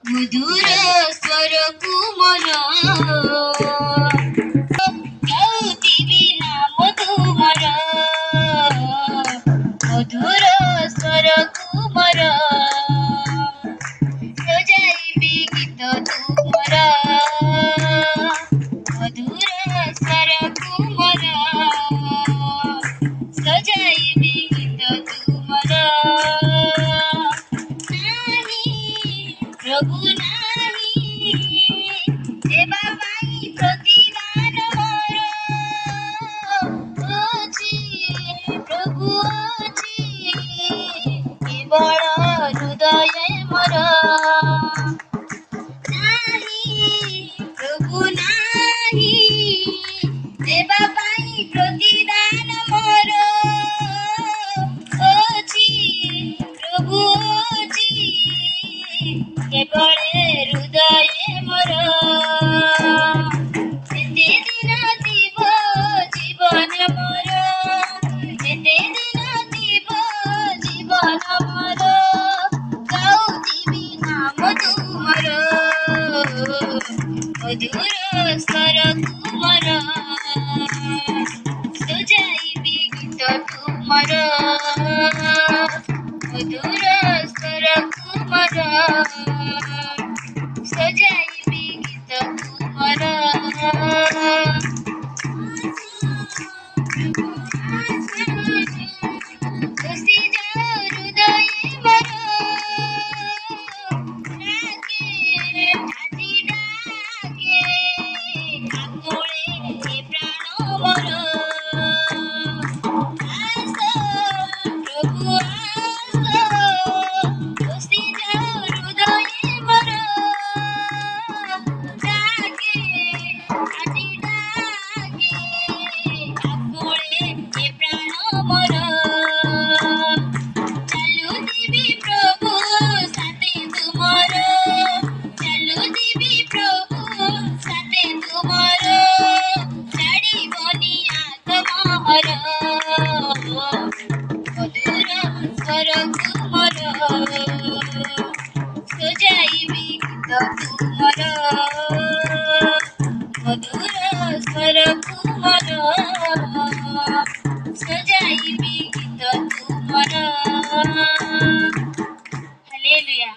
मधुर स्वर कुमर गाउथिबि नाम तुमर मधुर स्वर कुमर सजाइबि गीत तुमर मधुर स्वर कुमर सजाइबि गीत तुमर प्रभु नाही देवा पाई प्रतिदान मोर अछि प्रभु अछि केवल हृदय मोर नाही प्रभु नाही देवा पाई प्रतिदान मोर अछि प्रभु अछि केवल हृदय मोर जेते दिन जीव जीवन मोर जेते दिन जीव जीवन मोर गाउथिबि नाम तुमर मधुर स्वर कुमर सजाइबि गीत तुमर मधुर स्वर कुमर सजाइबि गीत तुमर खुशी जाओ हृदय मोर डाके आजी डाके आकुळे ए प्राण मोर आस प्रभु आस खुशी जाओ हृदय मोर डाके आजी डाके आकुळे ए प्राण मोर चालुथिबि प्रभु साथे तुमर चालुथिबि प्रभु साथे तुमर छाड़िबनि आत्महर मधुर स्वर कुमर सजाइबि गीत तुमर मधुर स्वर कुमर सजाइबि गीत तुमर हालेलुया।